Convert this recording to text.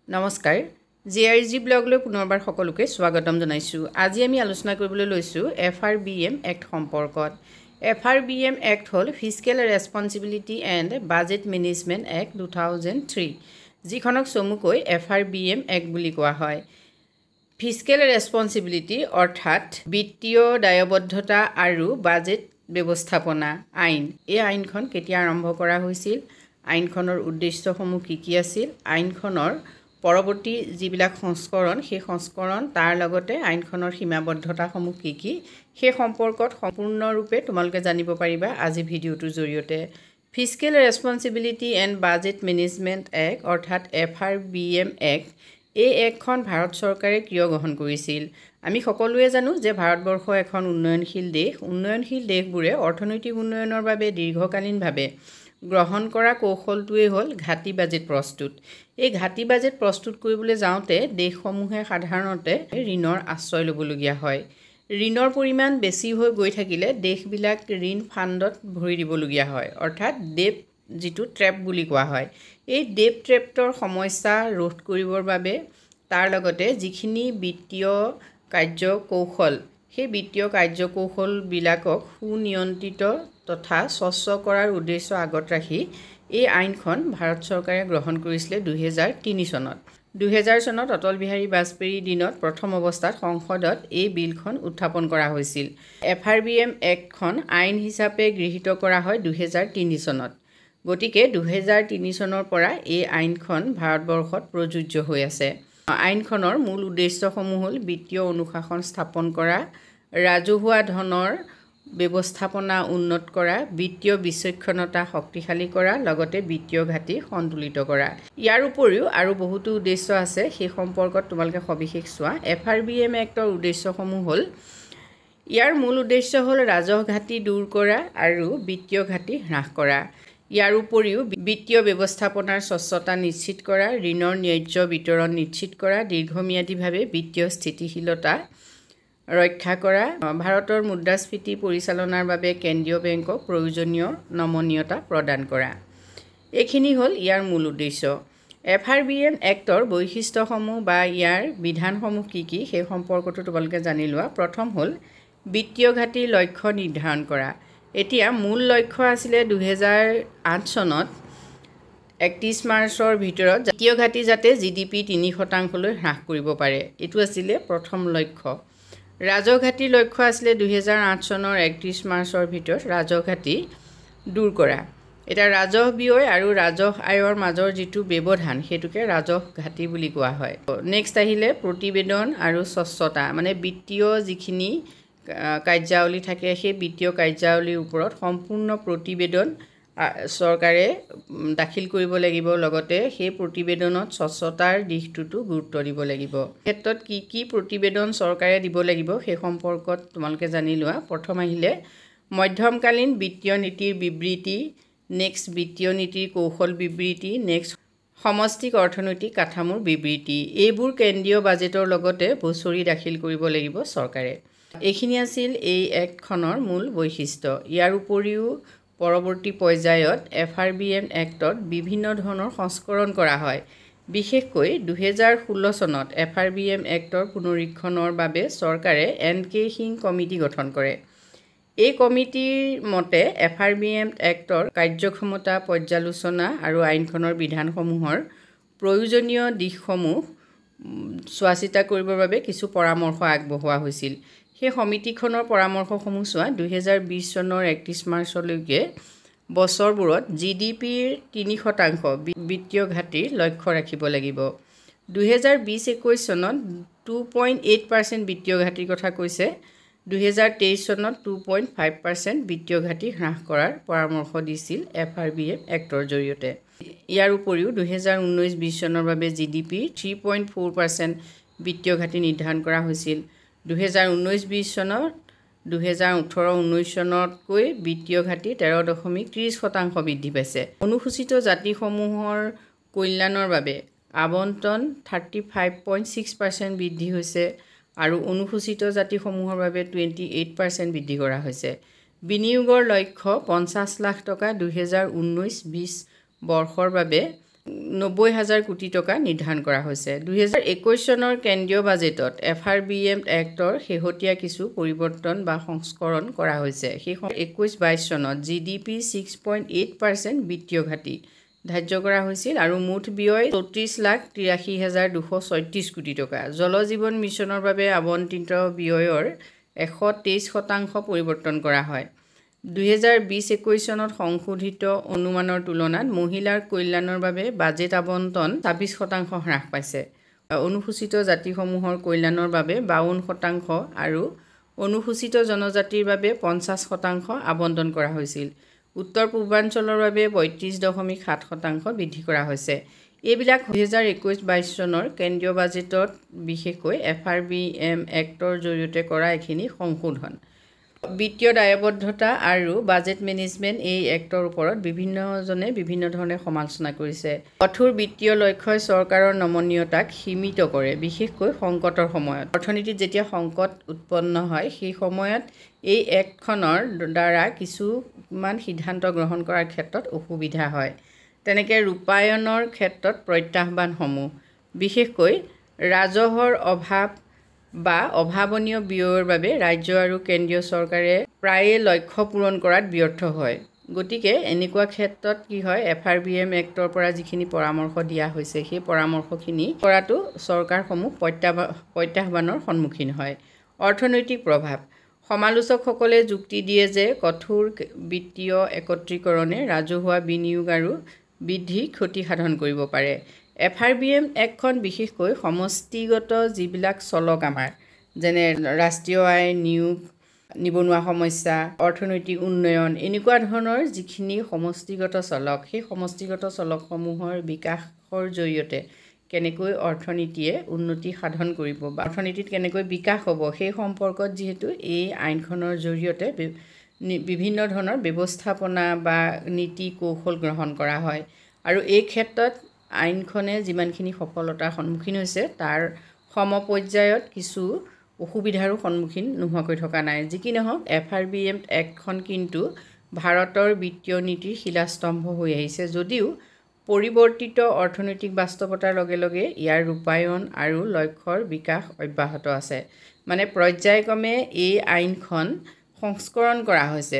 নমস্কাৰ জিআৰজি ব্লগলৈ পুনৰবাৰ সকলোকে স্বাগতম জনাইছোঁ। আজি আমি আলোচনা কৰিবলৈ লৈছোঁ FRBM এক্ট সম্পৰ্কত। FRBM এক্ট হ'ল fiscal responsibility and budget management act 2003, যিখনক চমুকৈ FRBM এক্ট বুলি কোৱা হয়। ফিস্কেল ৰেছপন্সিবিলিটি অৰ্থাৎ বিত্তীয় দায়বদ্ধতা আৰু বাজেট ব্যৱস্থাপনা আইন। এই আইনখন কেতিয়া আৰম্ভ কৰা হৈছিল, আইনখনৰ উদ্দেশ্যসমূহ কি আছিল, আইনখনৰ পৰৱৰ্তী যিবিলাক সংস্কৰণ সেই সংস্কৰণ তাৰ লগতে আইনখনৰ সীমাবদ্ধতাসমূহ কি সেই সম্পৰ্কত সম্পূৰ্ণৰূপে তোমালোকে জানিব পাৰিবা আজি ভিডিঅ'টোৰ জৰিয়তে। Fiscal responsibility and budget management act অৰ্থাৎ FRBM এক্ট, এই এক্টখন ভাৰত চৰকাৰে কিয় গ্ৰহণ কৰিছিল? আমি সকলোৱে জানো যে ভাৰতবৰ্ষ এখন উন্নয়নশীল দেশ। উন্নয়নশীল দেশবোৰে অৰ্থনৈতিক উন্নয়নৰ বাবে দীৰ্ঘকালীনভাৱে গ্ৰহণ কৰা কৌশলটোৱেই হ'ল ঘাটি বাজেট প্ৰস্তুত। এই ঘাটি বাজেট প্ৰস্তুত কৰিবলৈ যাওঁতে দেশসমূহে সাধাৰণতে ঋণৰ আশ্ৰয় ল'বলগীয়া হয়। ঋণৰ পৰিমাণ বেছি হৈ গৈ থাকিলে দেশবিলাক ঋণ ফাণ্ডত ভৰি দিবলগীয়া হয়, অৰ্থাৎ ডেট যিটো ট্ৰেপ বুলি কোৱা হয়। এই ডেট ট্ৰেপৰ সমস্যা ৰোধ কৰিবৰ বাবে তাৰ লগতে যিখিনি বিত্তীয় কাৰ্যকৌশল, সেই বিত্তীয় কাৰ্যকৌশলবিলাকক সুনিয়ন্ত্ৰিত তথা স্বচ্ছ কৰাৰ উদ্দেশ্য আগত ৰাখি এই আইনখন ভাৰত চৰকাৰে গ্ৰহণ কৰিছিলে 2003 চনত। 2000 চনত অটল বিহাৰী বাজপেয়ীৰ দিনত প্ৰথম অৱস্থাত সংসদত এই বিলখন উত্থাপন কৰা হৈছিল। FRBM এক্টখন আইন হিচাপে গৃহীত কৰা হয় 2003 চনত। গতিকে 2003 চনৰ পৰা এই আইনখন ভাৰতবৰ্ষত প্ৰযোজ্য হৈ আছে। আইনখনৰ মূল উদ্দেশ্যসমূহ হ'ল বিত্তীয় অনুশাসন স্থাপন কৰা, ৰাজহুৱা ধনৰ ব্যৱস্থাপনা উন্নত কৰা, বিত্তীয় বিচক্ষণতা শক্তিশালী কৰা, লগতে বিত্তীয় ঘাটি সন্তুলিত কৰা। ইয়াৰ উপৰিও আৰু বহুতো উদ্দেশ্য আছে, সেই সম্পৰ্কত তোমালোকে সবিশেষ চোৱা। FRBM এক্টৰ উদ্দেশ্যসমূহ হ'ল, ইয়াৰ মূল উদ্দেশ্য হ'ল ৰাজহ ঘাটি দূৰ কৰা আৰু বিত্তীয় ঘাটি হ্ৰাস কৰা। ইয়াৰ উপৰিও বিত্তীয় ব্যৱস্থাপনাৰ স্বচ্ছতা নিশ্চিত কৰা, ঋণৰ ন্যায্য বিতৰণ নিশ্চিত কৰা, দীৰ্ঘম্যাদীভাৱে বিত্তীয় স্থিতিশীলতা ৰক্ষা কৰা, ভাৰতৰ মুদ্ৰাস্ফীতি পৰিচালনাৰ বাবে কেন্দ্ৰীয় বেংকক প্ৰয়োজনীয় নমনীয়তা প্ৰদান কৰা। এইখিনি হ'ল ইয়াৰ মূল উদ্দেশ্য। FRBM এক্টৰ বৈশিষ্ট্যসমূহ বা ইয়াৰ বিধানসমূহ কি সেই সম্পৰ্কটো তোমালোকে জানি লোৱা। প্ৰথম হ'ল বিত্তীয় ঘাটিৰ লক্ষ্য নিৰ্ধাৰণ কৰা। এতিয়া মূল লক্ষ্য আছিলে 2008 চনত 31 মাৰ্চৰ ভিতৰত বিত্তীয় ঘাটি যাতে GDP 3% হ্ৰাস কৰিব পাৰে, এইটো আছিলে প্ৰথম লক্ষ্য। ৰাজহ ঘাটিৰ লক্ষ্য আছিলে 2008 চনৰ 31 মাৰ্চৰ ভিতৰত ৰাজহ ঘাটি দূৰ কৰা। এতিয়া ৰাজহ ব্যয় আৰু ৰাজহ আয়ৰ মাজৰ যিটো ব্যৱধান সেইটোকে ৰাজহ ঘাটি বুলি কোৱা হয়। নেক্সট আহিলে প্ৰতিবেদন আৰু স্বচ্ছতা, মানে বিত্তীয় যিখিনি কাৰ্যাৱলী থাকে সেই বিত্তীয় কাৰ্যাৱলীৰ ওপৰত সম্পূৰ্ণ প্ৰতিবেদন চৰকাৰে দাখিল কৰিব লাগিব, লগতে সেই প্ৰতিবেদনত স্বচ্ছতাৰ দিশটোতো গুৰুত্ব দিব লাগিব। ক্ষেত্ৰত কি প্ৰতিবেদন চৰকাৰে দিব লাগিব সেই সম্পৰ্কত তোমালোকে জানি লোৱা। প্ৰথম আহিলে মধ্যমকালীন বিত্তীয় নীতিৰ বিবৃতি, নেক্সট বিত্তীয় নীতিৰ কৌশল বিবৃতি, নেক্সট সমষ্টিক অৰ্থনৈতিক কাঠামোৰ বিবৃতি। এইবোৰ কেন্দ্ৰীয় বাজেটৰ লগতে বছৰি দাখিল কৰিব লাগিব চৰকাৰে। এইখিনি আছিল এই এক্টখনৰ মূল বৈশিষ্ট্য। ইয়াৰ উপৰিও পৰৱৰ্তী পৰ্যায়ত FRBM এক্টত বিভিন্ন ধৰণৰ সংস্কৰণ কৰা হয়। বিশেষকৈ 2016 চনত FRBM এক্টৰ পুনৰীক্ষণৰ বাবে চৰকাৰে NK সিং কমিটি গঠন কৰে। এই কমিটিৰ মতে FRBM এক্টৰ কাৰ্যক্ষমতা পৰ্যালোচনা আৰু আইনখনৰ বিধানসমূহৰ প্ৰয়োজনীয় দিশসমূহ চোৱা চিতা কৰিবৰ বাবে কিছু পৰামৰ্শ আগবঢ়োৱা হৈছিল। সেই সমিতিখনৰ পৰামৰ্শসমূহ চোৱা। 2020 চনৰ 31 মাৰ্চলৈকে বছৰবোৰত GDPৰ 3% বিত্তীয় ঘাটিৰ লক্ষ্য ৰাখিব লাগিব। 2020-21 চনত 2.8% বিত্তীয় ঘাটিৰ কথা কৈছে। 2023 চনত 2.5% বিত্তীয় ঘাটি হ্ৰাস কৰাৰ পৰামৰ্শ দিছিল FRBM এক্টৰ জৰিয়তে। ইয়াৰ উপৰিও 2019-20 চনৰ বাবে GDPৰ 3.4% বিত্তীয় ঘাটি নিৰ্ধাৰণ কৰা হৈছিল। 2019-20 চনত 2018-19 চনতকৈ বিত্তীয় ঘাটি 13.30% বৃদ্ধি পাইছে। অনুসূচিত জাতিসমূহৰ কল্যাণৰ বাবে আবণ্টন 35.6% বৃদ্ধি হৈছে আৰু অনুসূচিত জাতিসমূহৰ বাবে 28% বৃদ্ধি কৰা হৈছে। বিনিয়োগৰ লক্ষ্য 50 লাখ টকা 2019-20 বৰ্ষৰ বাবে 90,000 কোটি টকা নিৰ্ধাৰণ কৰা হৈছে 2021 চনৰ কেন্দ্ৰীয় বাজেটত FRBM এক্টৰ শেহতীয়া কিছু পৰিৱৰ্তন বা সংস্কৰণ কৰা হৈছে সেই 21-22 চনত GDP 6.8% বিত্তীয় ঘাটি ধাৰ্য কৰা হৈছিল আৰু মুঠ ব্যয় 34,83,236 কোটি টকা জল জীৱন মিছনৰ বাবে আবণ্টিত ব্যয়ৰ 123% পৰিৱৰ্তন কৰা হয় 2020-21 চনত সংশোধিত অনুমানৰ তুলনাত মহিলাৰ কল্যাণৰ বাবে বাজেট আবণ্টন 26% হ্ৰাস পাইছে অনুসূচিত জাতিসমূহৰ কল্যাণৰ বাবে 52% আৰু অনুসূচিত জনজাতিৰ বাবে 50% আবণ্টন কৰা হৈছিল উত্তৰ পূৰ্বাঞ্চলৰ বাবে 32.7% বৃদ্ধি কৰা হৈছে এইবিলাক 2021-22 চনৰ কেন্দ্ৰীয় বাজেটত বিশেষকৈ FRBM এক্টৰ জৰিয়তে কৰা এখিনি সংশোধন বিত্তীয় দায়বদ্ধতা আৰু বাজেট মেনেজমেণ্ট এই এক্টৰ ওপৰত বিভিন্নজনে বিভিন্ন ধৰণে সমালোচনা কৰিছে কঠোৰ বিত্তীয় লক্ষ্যই চৰকাৰৰ নমনীয়তাক সীমিত কৰে বিশেষকৈ সংকটৰ সময়ত অৰ্থনীতিত যেতিয়া সংকট উৎপন্ন হয় সেই সময়ত এই এক্টখনৰ দ্বাৰা কিছুমান সিদ্ধান্ত গ্ৰহণ কৰাৰ ক্ষেত্ৰত অসুবিধা হয় তেনেকৈ ৰূপায়ণৰ ক্ষেত্ৰত প্ৰত্যাহ্বানসমূহ বিশেষকৈ ৰাজহৰ অভাৱ বা অভাৱনীয় ব্যয়ৰ বাবে ৰাজ্য আৰু কেন্দ্ৰীয় চৰকাৰে প্ৰায় লক্ষ্য পূৰণ কৰাত ব্যৰ্থ হয় গতিকে এনেকুৱা ক্ষেত্ৰত কি হয় FRBM এক্টৰ পৰা যিখিনি পৰামৰ্শ দিয়া হৈছে সেই পৰামৰ্শখিনি কৰাটো চৰকাৰসমূহ প্ৰত্যাহ্বানৰ সন্মুখীন হয় অৰ্থনৈতিক প্ৰভাৱ সমালোচকসকলে যুক্তি দিয়ে যে কঠোৰ বিত্তীয় একত্ৰীকৰণে ৰাজহুৱা বিনিয়োগ আৰু বৃদ্ধি ক্ষতি সাধন কৰিব পাৰে FRBM এক্টখন বিশেষকৈ সমষ্টিগত যিবিলাক চলক আমাৰ যেনে ৰাষ্ট্ৰীয় আয় নিয়োগ নিবনুৱা সমস্যা অৰ্থনৈতিক উন্নয়ন এনেকুৱা ধৰণৰ যিখিনি সমষ্টিগত চলক সেই সমষ্টিগত চলকসমূহৰ বিকাশৰ জৰিয়তে কেনেকৈ অৰ্থনীতিয়ে উন্নতি সাধন কৰিব বা অৰ্থনীতিত কেনেকৈ বিকাশ হ'ব সেই সম্পৰ্কত যিহেতু এই আইনখনৰ জৰিয়তে বিভিন্ন ধৰণৰ ব্যৱস্থাপনা বা নীতি কৌশল গ্ৰহণ কৰা হয় আৰু এই ক্ষেত্ৰত আইনখনে যিমানখিনি সফলতাৰ সন্মুখীন হৈছে তাৰ সমপৰ্যায়ত কিছু অসুবিধাৰো সন্মুখীন নোহোৱাকৈ থকা নাই যি কি নহওক FRBM এক্টখন কিন্তু ভাৰতৰ বিত্তীয় নীতিৰ শিলাস্তম্ভ হৈ আহিছে যদিও পৰিৱৰ্তিত অৰ্থনৈতিক বাস্তৱতাৰ লগে লগে ইয়াৰ ৰূপায়ণ আৰু লক্ষ্যৰ বিকাশ অব্যাহত আছে মানে পৰ্যায়ক্ৰমে এই আইনখন সংস্কৰণ কৰা হৈছে